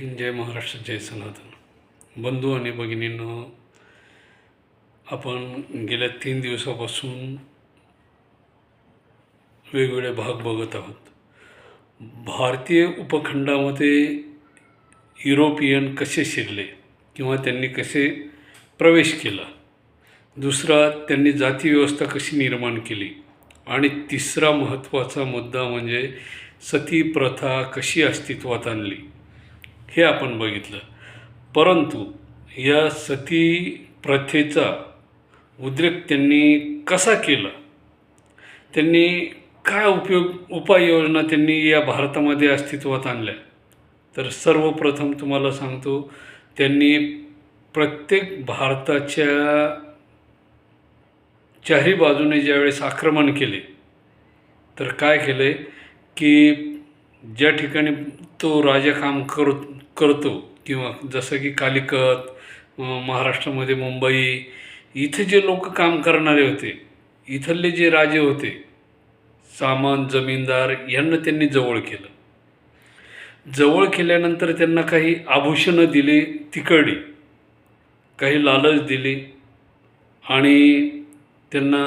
जय महाराष्ट्र, जय सनातन. बंधू आणि भगिनींनो, आपण गेल्या 3 दिवसापासून वेगवेगळे भाग बघत आहोत. भारतीय उपखंडामध्ये युरोपियन कसे शिरले किंवा त्यांनी कसे प्रवेश केला. दुसरा, त्यांनी जाती व्यवस्था कशी निर्माण केली. आणि तिसरा महत्त्वाचा मुद्दा म्हणजे सती प्रथा कशी अस्तित्वात आणली, हे आपण बघितलं. परंतु या सती प्रथेचा उद्रेक त्यांनी कसा केला, त्यांनी काय उपाययोजना त्यांनी या भारतामध्ये अस्तित्वात आणल्या. तर सर्वप्रथम तुम्हाला सांगतो, त्यांनी प्रत्येक भारताच्या चारही बाजूने ज्यावेळेस आक्रमण केले, तर काय केले की ज्या ठिकाणी तो राजा काम करतो किंवा जसं की कालिकत, महाराष्ट्रामध्ये मुंबई, इथे जे लोक काम करणारे होते, इथले जे राजे होते, सामंत जमीनदार, यांना त्यांनी जवळ केलं. जवळ केल्यानंतर त्यांना काही आभूषणं दिली, तिकडली काही लालच दिली आणि त्यांना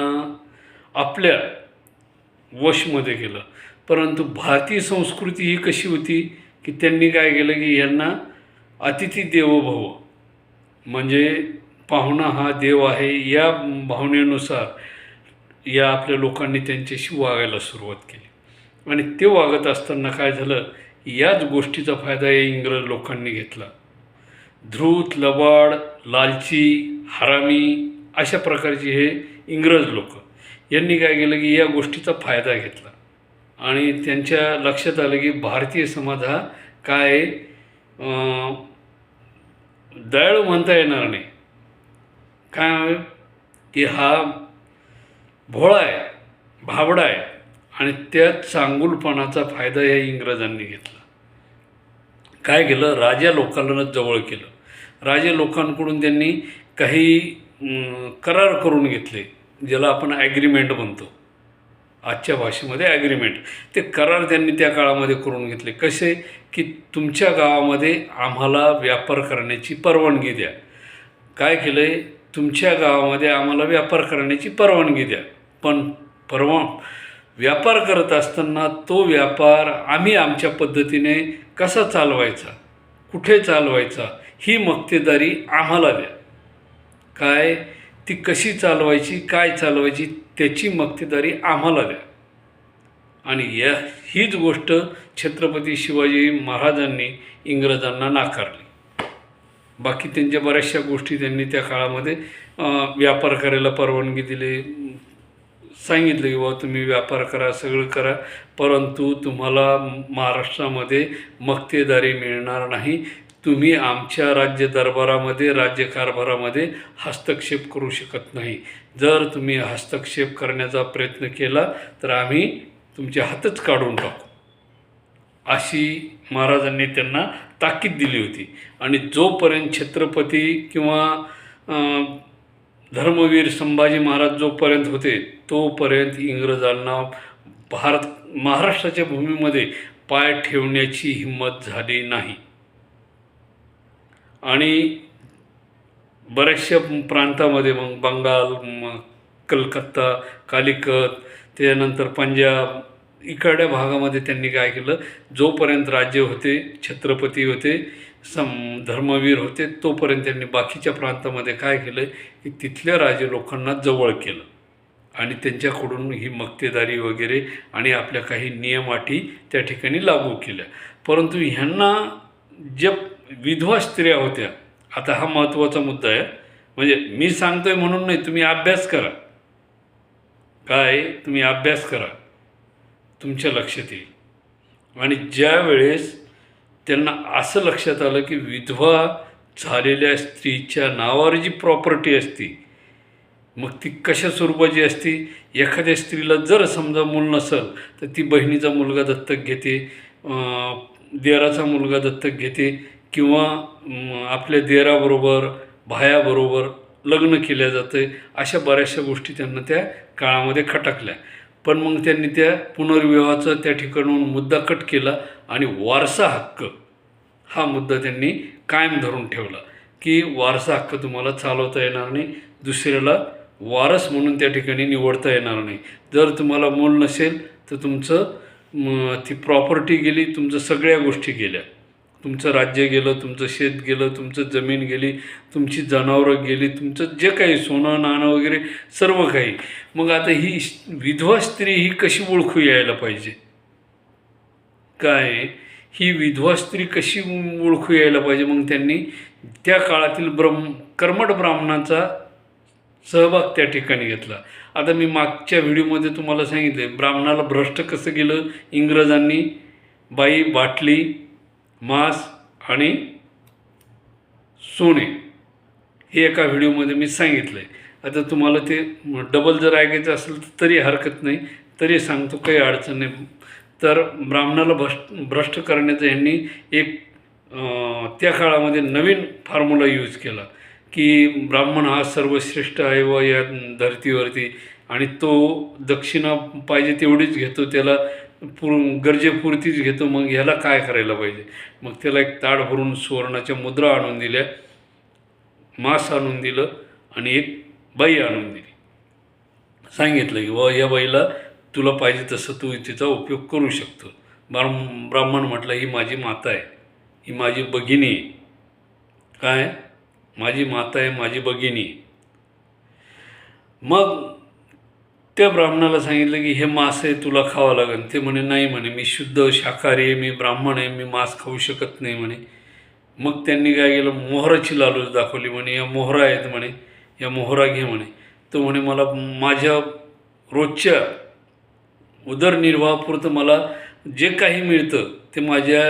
आपल्या वशमध्ये केलं. परंतु भारतीय संस्कृती ही कशी होती की त्यांनी काय केलं की यांना अतिथी देवो भव, म्हणजे पाहुणा हा देव आहे, या भावनेनुसार या आपल्या लोकांनी त्यांच्याशी वागायला सुरुवात केली. आणि ते वागत असताना काय झालं, याच गोष्टीचा फायदा या इंग्रज लोकांनी घेतला. धूर्त, लबाड, लालची, हरामी अशा प्रकारचे हे इंग्रज लोक यांनी काय केलं की या गोष्टीचा फायदा घेतला आणि त्यांच्या लक्षात आलं की भारतीय समाज हा काय दयाळू म्हणता येणार नाही, काय की हा भोळा आहे, भाबडा आहे. आणि त्या चांगुलपणाचा फायदा या इंग्रजांनी घेतला. काय केलं, राजा लोकांना जवळ केलं. राजा लोकांकडून त्यांनी काही करार करून घेतले, ज्याला आपण ॲग्रीमेंट म्हणतो, आजच्या भाषेमध्ये ॲग्रीमेंट. ते करार त्यांनी त्या काळामध्ये करून घेतले. कसे की तुमच्या गावामध्ये आम्हाला व्यापार करण्याची परवानगी द्या. काय केलं आहे, तुमच्या गावामध्ये आम्हाला व्यापार करण्याची परवानगी द्या, पण व्यापार करत असताना तो व्यापार आम्ही आमच्या पद्धतीने कसा चालवायचा, कुठे चालवायचा, ही मक्तेदारी आम्हाला द्या. काय ती कशी चालवायची, काय चालवायची, त्याची मक्तेदारी आम्हाला द्या. आणि हीच गोष्ट छत्रपती शिवाजी महाराजांनी इंग्रजांना नाकारली. बाकी त्यांच्या बऱ्याचशा गोष्टी त्यांनी त्या काळामध्ये व्यापार करायला परवानगी दिली, सांगितलं की बाबा तुम्ही व्यापार करा, सगळं करा, परंतु तुम्हाला महाराष्ट्रामध्ये मक्तेदारी मिळणार नाही. तुम्ही आमच्या राज्य दरबारामध्ये, राज्यकारभारामध्ये हस्तक्षेप करू शकत नाही. जर तुम्ही हस्तक्षेप करण्याचा प्रयत्न केला तर आम्ही तुमचे हातच काढून टाकू, अशी महाराजांनी त्यांना ताकीद दिली होती. आणि जोपर्यंत छत्रपती किंवा धर्मवीर संभाजी महाराज जोपर्यंत होते, तोपर्यंत इंग्रजांना महाराष्ट्राच्या भूमीमध्ये पाय ठेवण्याची हिंमत झाली नाही. आणि बऱ्याचशा प्रांतामध्ये मग बंगाल, कलकत्ता, कालिकत, त्यानंतर पंजाब, इकडच्या भागामध्ये त्यांनी काय केलं, जोपर्यंत राज्य होते, छत्रपती होते, धर्मवीर होते, तोपर्यंत त्यांनी बाकीच्या प्रांतामध्ये काय केलं की तिथल्या राजे लोकांना जवळ केलं आणि त्यांच्याकडून ही मक्तेदारी वगैरे आणि आपल्या काही नियमाटी त्या ठिकाणी लागू केल्या. परंतु ह्यांना ज्या विधवा स्त्रिया होत्या, आता हा महत्त्वाचा मुद्दा आहे, म्हणजे मी सांगतोय म्हणून नाही, तुम्ही अभ्यास करा, काय तुम्ही अभ्यास करा, तुमच्या लक्षात येईल. आणि ज्या वेळेस त्यांना असं लक्षात आलं की विधवा झालेल्या स्त्रीच्या नावावर जी प्रॉपर्टी असती, मग ती कशा स्वरूपाची असती, एखाद्या स्त्रीला जर समजा मूल नसेल तर ती बहिणीचा मुलगा दत्तक घेते, देराचा मुलगा दत्तक घेते, किंवा आपल्या देराबरोबर, भायाबरोबर लग्न केल्या जातं. अशा बऱ्याचशा गोष्टी त्यांना त्या काळामध्ये खटकल्या. पण मग त्यांनी त्या पुनर्विवाहाचा त्या ठिकाणून मुद्दा कट केला आणि वारसा हक्क हा मुद्दा त्यांनी कायम धरून ठेवला की वारसा हक्क तुम्हाला चालवता येणार नाही, दुसऱ्याला वारस म्हणून त्या ठिकाणी निवडता येणार नाही. जर तुम्हाला मूल नसेल तर तुमचं ती प्रॉपर्टी गेली, तुमचं सगळ्या गोष्टी गेल्या, तुमचं राज्य गेलं, तुमचं शेत गेलं, तुमचं जमीन गेली, तुमची जनावरं गेली, तुमचं जे काही सोनं नाणं वगैरे सर्व काही. मग आता ही विधवा स्त्री ही कशी ओळखू यायला पाहिजे, काय ही विधवा स्त्री कशी ओळखू यायला पाहिजे? मग त्यांनी त्या काळातील कर्मठ ब्राह्मणाचा सहभाग त्या ठिकाणी घेतला. आता मी मागच्या व्हिडिओमध्ये तुम्हाला सांगितले ब्राह्मणाला भ्रष्ट कसं केलं इंग्रजांनी. बाई, बाटली, मांस आणि सोने हे एका व्हिडिओमध्ये मी सांगितलं आहे. आता तुम्हाला ते डबल जर ऐकायचं असेल तर तरी हरकत नाही, तरी सांगतो, काही अडचण नाही. तर ब्राह्मणाला भ्रष्ट करण्याचं यांनी एक त्या काळामध्ये नवीन फॉर्म्युला यूज केला की ब्राह्मण हा सर्वश्रेष्ठ आहे व या धर्तीवरती, आणि तो दक्षिणा पाहिजे तेवढीच घेतो, त्याला गरजेपुरतीच घेतो. मग ह्याला काय करायला पाहिजे? मग त्याला एक ताट भरून सुवर्णाच्या मुद्रा आणून दिल्या, मांस आणून दिलं आणि एक बाई आणून दिली. सांगितलं की व या बाईला तुला पाहिजे तसं तू तिचा उपयोग करू शकतो. ब्राह्मण म्हटलं ही माझी माता आहे, ही माझी भगिनी आहे. काय? माझी माता आहे, माझी भगिनी. मग त्या ब्राह्मणाला सांगितलं की हे मांस आहे, तुला खावं लागेल. ते म्हणे नाही, म्हणे मी शुद्ध शाकाहारी आहे, मी ब्राह्मण आहे, मी मांस खाऊ शकत नाही म्हणे. मग त्यांनी काय केलं, मोहराची लालूच दाखवली. म्हणे या मोहरा आहेत, म्हणे या मोहरा घे म्हणे. तो म्हणे मला माझ्या रोजच्या उदरनिर्वाहापुरतं मला जे काही मिळतं ते माझ्या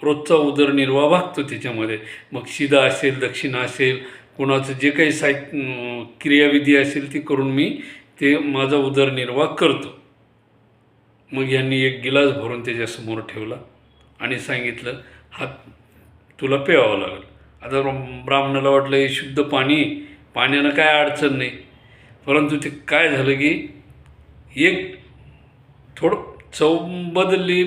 रोजचा उदरनिर्वाह भागतो त्याच्यामध्ये. मग शिदा असेल, दक्षिणा असेल, कोणाचं जे काही क्रियाविधी असेल ती करून मी ते माझा उदरनिर्वाह करतो. मग यांनी एक गिलास भरून त्याच्यासमोर ठेवला आणि सांगितलं हा तुला प्यावं लागेल. आता ब्राह्मणाला वाटलं हे शुद्ध पाणी, पाण्यानं काय अडचण नाही. परंतु ते काय झालं की एक थोडं चव बदलली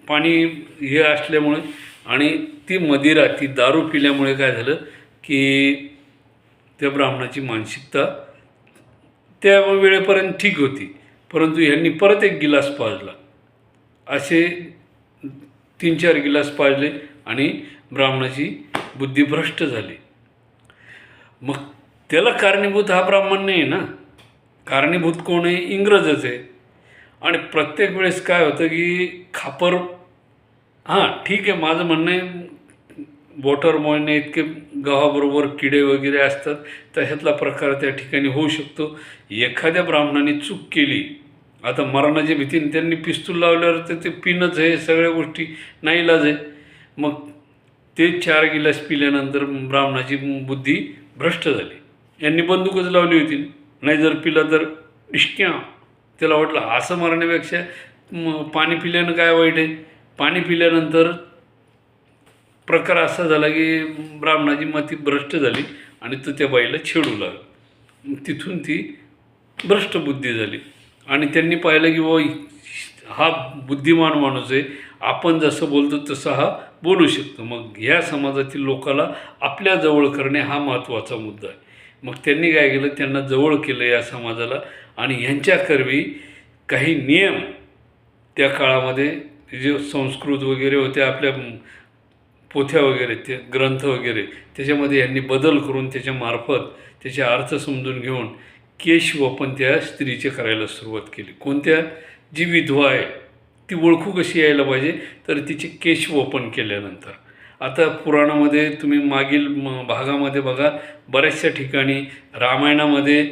पाणी हे असल्यामुळे, आणि ती मदिरा, ती दारू पिल्यामुळे काय झालं की त्या ब्राह्मणाची मानसिकता त्या वेळेपर्यंत ठीक होती, परंतु ह्यांनी परत एक गिलास पाजला. असे 3-4 गिलास पाजले आणि ब्राह्मणाची बुद्धी भ्रष्ट झाली. मग त्याला कारणीभूत हा ब्राह्मण नाही ना, कारणीभूत कोण आहे? इंग्रजच आहे. आणि प्रत्येक वेळेस काय होतं की खापर, हां ठीक आहे, माझं म्हणणं आहे बोटर मोडणे इतके गव्हाबरोबर किडे वगैरे असतात, तशातला प्रकार त्या ठिकाणी होऊ शकतो. एखाद्या ब्राह्मणाने चूक केली, आता मरणाच्या भीतीने त्यांनी पिस्तूल लावल्यावर तर ते पिणंच आहे, सगळ्या गोष्टी नाईलाज आहे. मग ते 4 गिलास पिल्यानंतर ब्राह्मणाची बुद्धी भ्रष्ट झाली. यांनी बंदूकच लावली होती, नाही जर पिला तर इष्क्या. त्याला वाटलं असं मरण्यापेक्षा पाणी पिल्यानं काय वाईट आहे. पाणी पिल्यानंतर प्रकार असा झाला की ब्राह्मणाची मती भ्रष्ट झाली आणि तो त्या बाईला छेडू लागला. तिथून ती भ्रष्ट बुद्धी झाली आणि त्यांनी पाहिलं की हा बुद्धिमान माणूस आहे, आपण जसं बोलतो तसं हा बोलू शकतो. मग ह्या समाजातील लोकाला आपल्या जवळ करणे हा महत्त्वाचा मुद्दा आहे. मग त्यांनी काय केलं, त्यांना जवळ केलं या समाजाला. आणि ह्यांच्याकरवी काही नियम त्या काळामध्ये जे संस्कृत वगैरे होते, आपल्या पोथ्या वगैरे, ते ग्रंथ वगैरे, त्याच्यामध्ये यांनी बदल करून त्याच्यामार्फत त्याचे अर्थ समजून घेऊन केशवपन त्या स्त्रीचे करायला सुरुवात केली. कोणत्या? जी विधवा आहे ती ओळखू कशी यायला पाहिजे, तर तिचे केशवपन केल्यानंतर. आता पुराणामध्ये तुम्ही मागील भागामध्ये बघा, बऱ्याचशा ठिकाणी रामायणामध्ये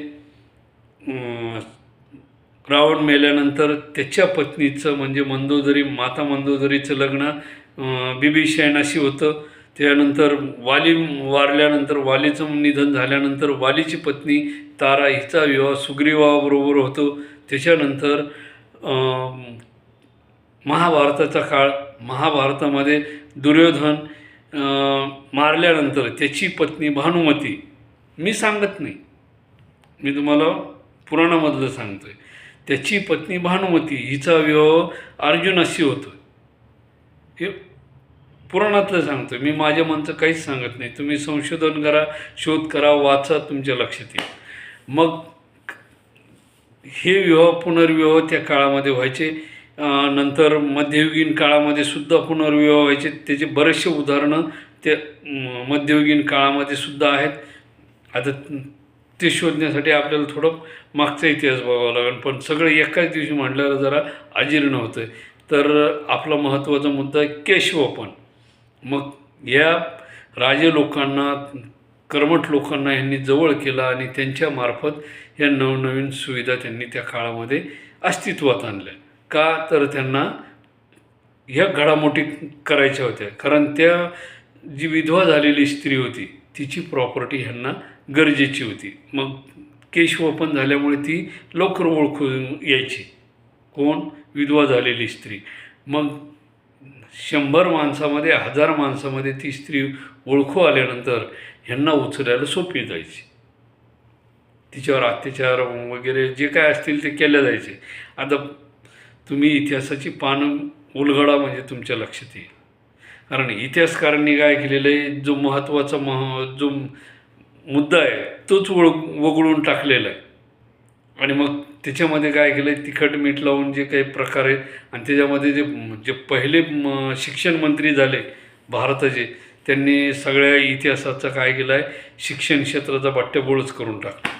रावण मेल्यानंतर त्याच्या पत्नीचं म्हणजे माता मंदोदरीचं लग्न बिभीषणाशी होतं. त्यानंतर वाली वारल्यानंतर, वालीचं निधन झाल्यानंतर वालीची पत्नी तारा हिचा विवाह सुग्रीवाबरोबर होतो. त्याच्यानंतर महाभारताचा काळ, महाभारतामध्ये दुर्योधन मारल्यानंतर त्याची पत्नी भानुमती, मी सांगत नाही, मी तुम्हाला पुराणामधलं सांगतो आहे, त्याची पत्नी भानुमती हिचा विवाह अर्जुनाशी होतो. हे पुराणातलं सांगतो मी, माझ्या मनचं काहीच सांगत नाही. तुम्ही संशोधन करा, शोध करा, वाचा, तुमच्या लक्षात येईल. मग हे विवाह पुनर्विवाह त्या काळामध्ये व्हायचे. नंतर मध्ययुगीन काळामध्ये सुद्धा पुनर्विवाह व्हायचे. त्याचे बरेचसे उदाहरणं ते मध्ययुगीन काळामध्ये सुद्धा आहेत. आता ते शोधण्यासाठी आपल्याला थोडं मागचा इतिहास बघावा लागेल, पण सगळं एकाच दिवशी म्हटल्यावर जरा अजीर्ण होतं. तर आपला महत्त्वाचा मुद्दा आहे केशवपन. मग या राजे लोकांना, कर्मठ लोकांना यांनी जवळ केलं आणि त्यांच्यामार्फत या नवनवीन सुविधा त्यांनी त्या काळामध्ये अस्तित्वात आणल्या. का तर त्यांना ह्या घडामोडी करायच्या होत्या. कारण त्या जी विधवा झालेली स्त्री होती तिची प्रॉपर्टी ह्यांना गरजेची होती. मग केशवपन झाल्यामुळे ती लवकर ओळखून यायची, कोण? विधवा झालेली स्त्री. मग 100 माणसामध्ये, 1000 माणसामध्ये ती स्त्री ओळखू आल्यानंतर ह्यांना उचलायला सोपी जायची. तिच्यावर अत्याचार वगैरे जे काय असतील ते केले जायचे. आता तुम्ही इतिहासाची पानं उलगडा म्हणजे तुमच्या लक्षात येईल. कारण इतिहासकारांनी काय केलेलं आहे, जो महत्त्वाचा जो मुद्दा आहे तोच वगळून टाकलेला आहे. आणि मग त्याच्यामध्ये काय केलं आहे, तिखट मीठ लावून जे काही प्रकार आहेत, आणि त्याच्यामध्ये जे पहिले शिक्षण मंत्री झाले भारताचे, त्यांनी सगळ्या इतिहासाचा काय केलं आहे, शिक्षण क्षेत्राचा बट्ट्याबोळच करून टाकला.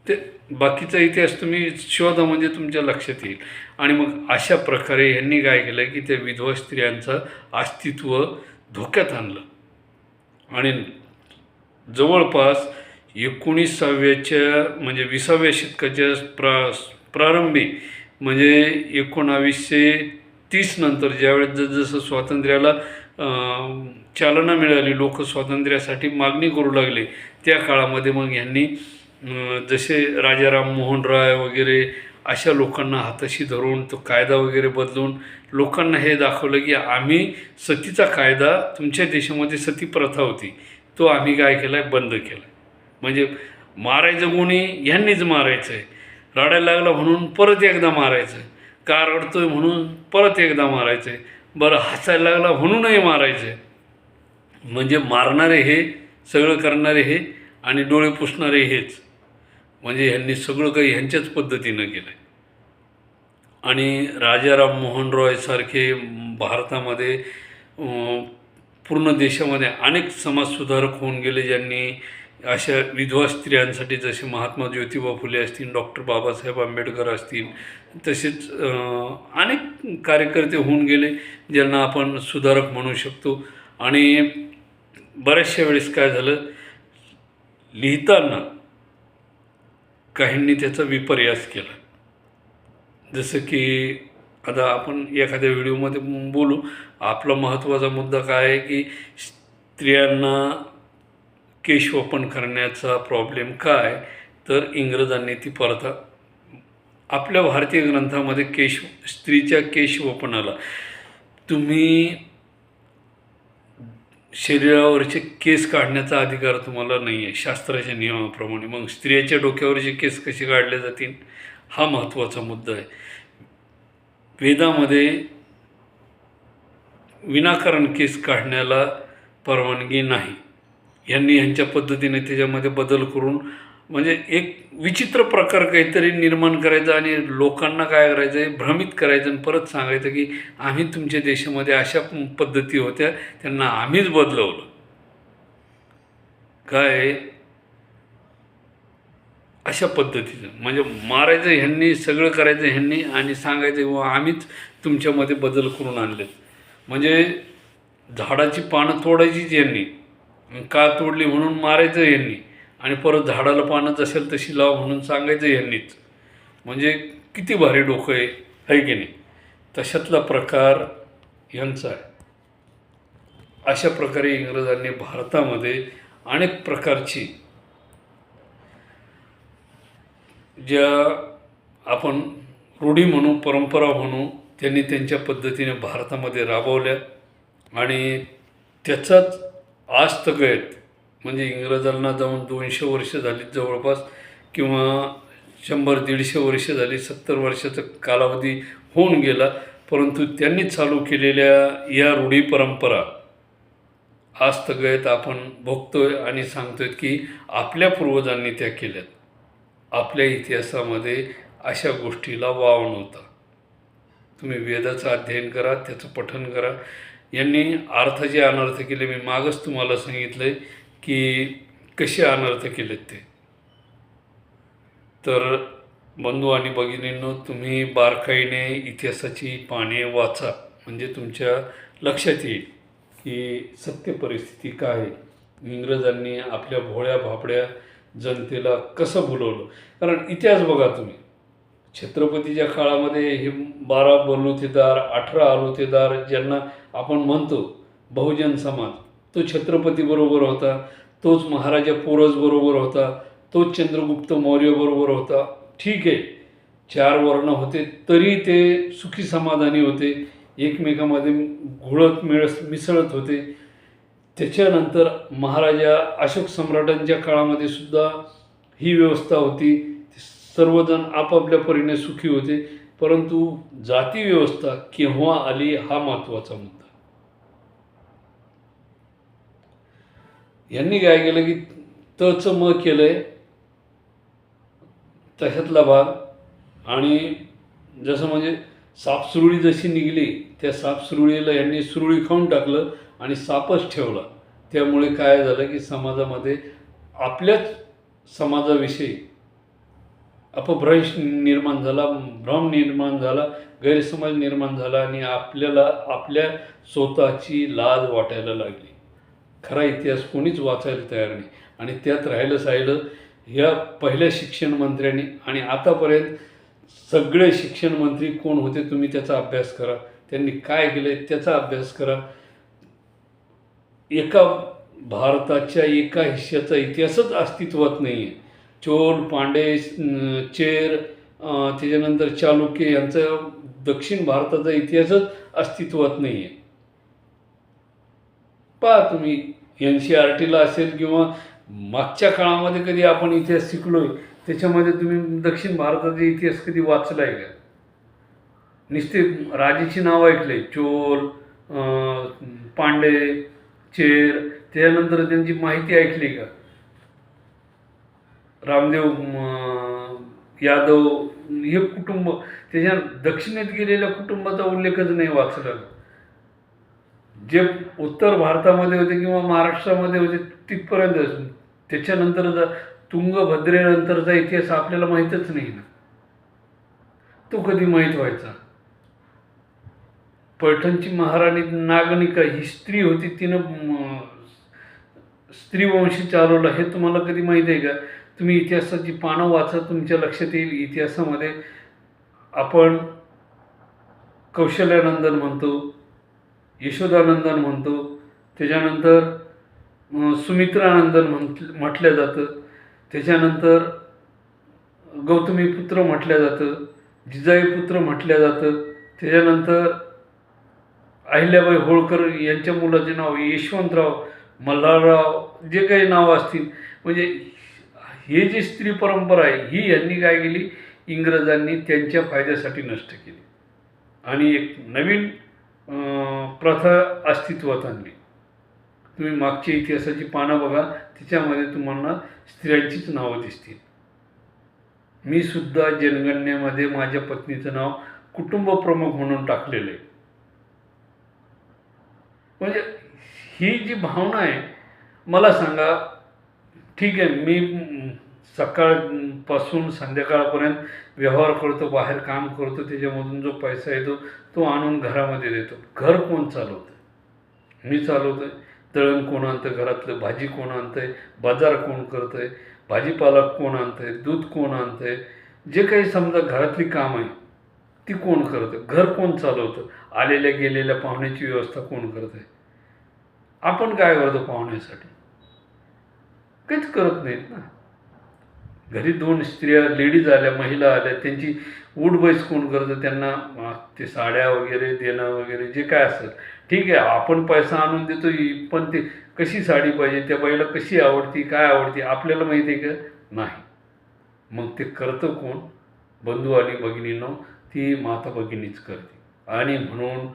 ते बाकीचा इतिहास तुम्ही शोधा म्हणजे तुमच्या लक्षात येईल. आणि मग अशा प्रकारे यांनी काय केलं की त्या विधवा स्त्रियांचं अस्तित्व धोक्यात आणलं. आणि जवळपास 19व्या म्हणजे 20व्या शतकाच्या प्रारंभी म्हणजे 1930 नंतर ज्यावेळेस जसं स्वातंत्र्याला चालना मिळाली, लोक स्वातंत्र्यासाठी मागणी करू लागले, त्या काळामध्ये मग यांनी जसे राजाराम मोहन राय वगैरे अशा लोकांना हाताशी धरून तो कायदा वगैरे बदलून लोकांना हे दाखवलं की आम्ही सतीचा कायदा, तुमच्या देशामध्ये सती प्रथा होती, तो आम्ही काय केला आहे, बंद केला. म्हणजे मारायचं कोणी, ह्यांनीच मारायचं आहे. रडायला लागला म्हणून परत एकदा मारायचं, का रडतो आहे म्हणून परत एकदा मारायचं आहे, बरं हसायला लागला म्हणूनही मारायचं आहे. म्हणजे मारणारे हे, सगळं करणारे हे, आणि डोळे पुसणारे हेच. म्हणजे ह्यांनी सगळं काही ह्यांच्याच पद्धतीनं केलं आहे. आणि राजाराम मोहन रॉयसारखे भारतामध्ये पूर्ण देशामध्ये अनेक समाजसुधारक होऊन गेले, ज्यांनी अशा विधवा स्त्रियांसाठी, जसे महात्मा ज्योतिबा फुले असतील, डॉक्टर बाबासाहेब आंबेडकर असतील, तसेच अनेक कार्यकर्ते होऊन गेले ज्यांना आपण सुधारक म्हणू शकतो. आणि बऱ्याचशा वेळेस काय झालं, लिहिताना काहींनी त्याचा विपर्यास केला. जसं की आता आपण एखाद्या व्हिडिओमध्ये बोलू. आपला महत्त्वाचा मुद्दा काय आहे की स्त्रियांना केशवपन करण्याचा प्रॉब्लेम काय, तर इंग्रजांनी ती प्रथा आपल्या भारतीय ग्रंथामध्ये स्त्रीच्या केशवपनाला, तुम्ही शरीरावरचे केस काढण्याचा अधिकार तुम्हाला नाही आहे शास्त्राच्या नियमाप्रमाणे. मग स्त्रियाच्या डोक्यावरचे केस कसे काढले जातील, हा महत्त्वाचा मुद्दा आहे. वेदामध्ये विनाकारण केस काढण्याला परवानगी नाही. यांनी ह्यांच्या पद्धतीने त्याच्यामध्ये बदल करून म्हणजे एक विचित्र प्रकार काहीतरी निर्माण करायचा आणि लोकांना काय करायचं आहे, भ्रमित करायचं आणि परत सांगायचं की आम्ही तुमच्या देशामध्ये अशा पद्धती होत्या, त्यांना आम्हीच बदलवलं. काय अशा पद्धतीचं म्हणजे मारायचं ह्यांनी, सगळं करायचं ह्यांनी, आणि सांगायचं व आम्हीच तुमच्यामध्ये बदल करून आणलेत. म्हणजे झाडाची पानं तोडायचीच यांनी, का तोडली म्हणून मारायचं यांनी, आणि परत झाडाला पानच असेल तशी लाव म्हणून सांगायचं यांनीच. म्हणजे किती भारी डोकं आहे की नाही. तशातला प्रकार यांचा आहे. अशा प्रकारे इंग्रजांनी भारतामध्ये अनेक प्रकारची, ज्या आपण रूढी म्हणू, परंपरा म्हणू, त्यांनी त्यांच्या पद्धतीने भारतामध्ये राबवल्या. आणि त्याचाच आज तगत म्हणजे इंग्रजांना जाऊन 200 वर्ष झाली जवळपास, किंवा 100-150 वर्ष झाली, 70 वर्षाचा कालावधी होऊन गेला, परंतु त्यांनी चालू केलेल्या या रूढी परंपरा आज तगयत आपण भोगतोय आणि सांगतोय की आपल्या पूर्वजांनी त्या केल्यात. आपल्या इतिहासामध्ये अशा गोष्टीला वाव नव्हता. तुम्ही वेदाचं अध्ययन करा, त्याचं पठन करा. यांनी अर्थाचे अनर्थ केले. मी मागच तुम्हाला सांगितलं आहे की कसे अनर्थ केलेत ते. तर बंधू आणि भगिनींनो, तुम्ही बारकाईने इतिहासाची पाने वाचा, म्हणजे तुमच्या लक्षात येईल की सत्य परिस्थिती काय आहे. इंग्रजांनी आपल्या भोळ्या भाबड्या जनतेला कसं भुलवलं. कारण इतिहास बघा तुम्ही, छत्रपतीच्या काळामध्ये हे 12 बलुतेदार, 18 आलुतेदार ज्यांना आपण म्हणतो बहुजन समाज, तो छत्रपतीबरोबर होता, तोच महाराजा पोरसबरोबर होता, तोच चंद्रगुप्त मौर्यबरोबर होता. ठीक आहे, 4 वर्ण होते तरी ते सुखी समाधानी होते, एकमेकांमध्ये घुळत मिसळत होते. त्याच्यानंतर महाराजा अशोक सम्राटांच्या काळामध्ये सुद्धा ही व्यवस्था होती. सर्वजण आपापल्या परीने सुखी होते. परंतु जाती व्यवस्था केव्हा आली हा महत्त्वाचा मुद्दा. यांनी काय केलं की तचं म केलंय तशातला भाग, आणि जसं म्हणजे सापसुरुळी जशी निघली त्या सापसुरुळीला यांनी सुरुळी खाऊन टाकलं आणि सापच ठेवला. त्यामुळे काय झालं की समाजामध्ये आपल्याच समाजाविषयी अपभ्रंश निर्माण झाला, भ्रम निर्माण झाला, गैरसमज निर्माण झाला आणि आपल्याला आपल्या स्वतःची लाज वाटायला लागली. खरा इतिहास कोणीच वाचायला तयार नाही. आणि त्यात राहिलं ह्या पहिल्या शिक्षण मंत्र्यांनी, आणि आतापर्यंत सगळे शिक्षण मंत्री कोण होते तुम्ही त्याचा अभ्यास करा, त्यांनी काय केलं त्याचा अभ्यास करा. एका भारताच्या एका हिस्साचा इतिहासच अस्तित्वात नाही आहे. चोल, पांडे, चेर, त्याच्यानंतर चालुक्य यांचं दक्षिण भारताचा इतिहासच अस्तित्वात नाही आहे. पहा तुम्ही NCERTला असेल किंवा मागच्या काळामध्ये कधी आपण इतिहास शिकलोय त्याच्यामध्ये तुम्ही दक्षिण भारताचा इतिहास कधी वाचलाय का? नुसते राजाची नावं ऐकले, चोल, पांडे, चेर, त्याच्यानंतर त्यांची माहिती ऐकली का? रामदेव, यादव हे कुटुंब, त्याच्या दक्षिणेत गेलेल्या कुटुंबाचा उल्लेखच नाही वाचला. जे उत्तर भारतामध्ये होते किंवा महाराष्ट्रामध्ये होते तिथपर्यंत. त्याच्यानंतर तुंगभद्रेनंतरचा इतिहास आपल्याला माहीतच नाही ना. तो कधी माहीत व्हायचा? पैठणची महाराणी नागनिका ही स्त्री होती, तिनं स्त्रीवंशी चालवला. हे तुम्हाला कधी माहीत आहे का? तुम्ही इतिहासाची पानं वाचा, तुमच्या लक्षात येईल. इतिहासामध्ये आपण कौशल्यानंदन म्हणतो, यशोदानंदन म्हणतो, त्याच्यानंतर सुमित्रानंदन म्हटलं जातं, त्याच्यानंतर गौतमीपुत्र म्हटलं जातं, जिजाईपुत्र म्हटलं जातं, त्याच्यानंतर अहिल्याबाई होळकर यांच्या मुलाचे नाव यशवंतराव, मल्हारराव, जे काही नावं असतील. म्हणजे हे जी स्त्री परंपरा आहे ही यांनी काय केली, इंग्रजांनी त्यांच्या फायद्यासाठी नष्ट केली आणि एक नवीन प्रथा अस्तित्वात आणली. तुम्ही मागच्या इतिहासाची पानं बघा, त्याच्यामध्ये तुम्हाला स्त्रियांचीच नावं दिसतील. मी सुद्धा जनगणनेमध्ये माझ्या पत्नीचं नाव कुटुंब प्रमुख म्हणून टाकलेलं आहे. म्हणजे ही जी भावना आहे, मला सांगा, ठीक आहे, मी सकाळपासून संध्याकाळपर्यंत व्यवहार करतो, बाहेर काम करतो, त्याच्यामधून जो पैसा येतो तो आणून घरामध्ये देतो. घर कोण चालवतं? मी चालवतो आहे. दळण कोण आणतं घरातलं, भाजी कोण आणतं आहे, बाजार कोण करतं आहे, भाजीपाला कोण आणतं आहे, दूध कोण आणतं आहे, जे काही समजा घरातली काम आहे ती कोण करतं, घर कोण चालवतं, आलेल्या गेलेल्या पाहुण्याची व्यवस्था कोण करतं आहे? आपण काय करतो पाहुण्यासाठी? काहीच करत नाहीत ना. घरी 2 स्त्रिया, लेडीज आल्या, महिला आल्या, त्यांची उठबैस कोण करतं? त्यांना ते साड्या वगैरे देणं वगैरे जे काय असेल, ठीक आहे, आपण पैसा आणून देतो, पण ते कशी साडी पाहिजे, त्या बाईला कशी आवडती, काय आवडती, आपल्याला माहिती आहे का? नाही. मग ते करतं कोण? बंधू आणि भगिनींनो, ती माता भगिनीच करते. आणि म्हणून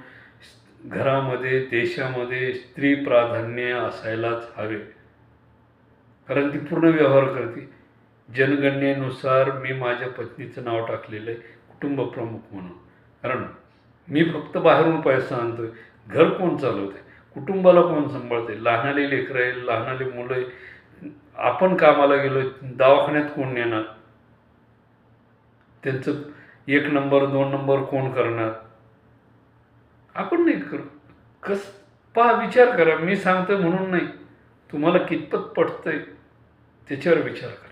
घरामध्ये देशामध्ये स्त्री प्राधान्य असायलाच हवे, कारण ती पूर्ण व्यवहार करते. जनगणनेनुसार मी माझ्या पत्नीचं नाव टाकलेलं आहे कुटुंब प्रमुख म्हणून, कारण मी फक्त बाहेरून पैसा आणतोय. घर कोण चालवते, कुटुंबाला कोण सांभाळते, लहानाले लेकरं आहे, लहानाले मुलं आहे, आपण कामाला गेलो दवाखान्यात कोण नेणार, त्यांचं 1 नंबर 2 नंबर कोण करणार, आपण नाही करू. पहा, विचार करा. मी सांगतोय म्हणून नाही, तुम्हाला कितपत पटतंय त्याच्यावर विचार करा.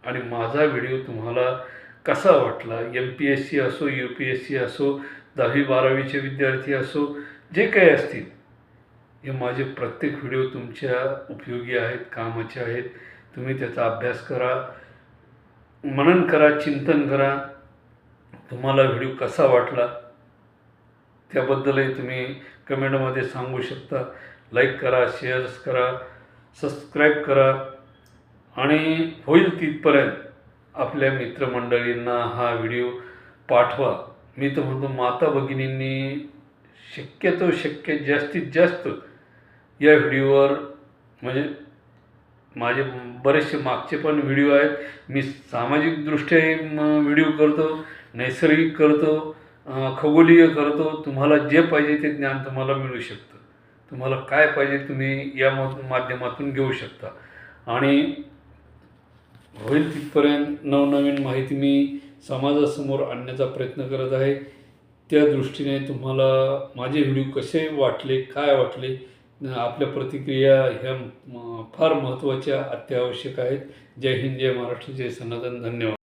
आणि माझा व्हिडिओ तुम्हाला कसा वाटला, MPSC असो, UPSC असो, 10वी-12वीचे विद्यार्थी असो, जे काही असतील, हे माझे प्रत्येक व्हिडिओ तुमच्या उपयोगी आहेत, कामाचे आहेत. तुम्ही त्याचा अभ्यास करा, मनन करा, चिंतन करा. तुम्हाला व्हिडिओ कसा वाटला त्याबद्दलही तुम्ही कमेंटमध्ये सांगू शकता. लाईक करा, शेअर्स करा, सबस्क्राईब करा आणि होईल तिथपर्यंत आपल्या मित्रमंडळींना हा व्हिडिओ पाठवा. मी तर म्हणतो माता भगिनींनी शक्य जास्तीत जास्त या व्हिडिओवर, म्हणजे माझे बरेचसे मागचे पण व्हिडिओ आहेत, मी सामाजिकदृष्ट्या व्हिडिओ करतो, नैसर्गिक करतो, खगोलीय करतो. तुम्हाला जे पाहिजे ते ज्ञान तुम्हाला मिळू शकतं. तुम्हाला काय पाहिजे तुम्ही या माध्यमातून घेऊ शकता. आणि होईल तिथपर्यंत नवनवीन माहिती मी समाजासमोर आणण्याचा प्रयत्न करत आहे. त्या दृष्टीने तुम्हाला माझे व्हिडिओ कसे वाटले, काय वाटले, आपल्या प्रतिक्रिया ह्या फार महत्त्वाच्या, अत्यावश्यक आहेत. जय हिंद, जय महाराष्ट्र, जय सनातन. धन्यवाद.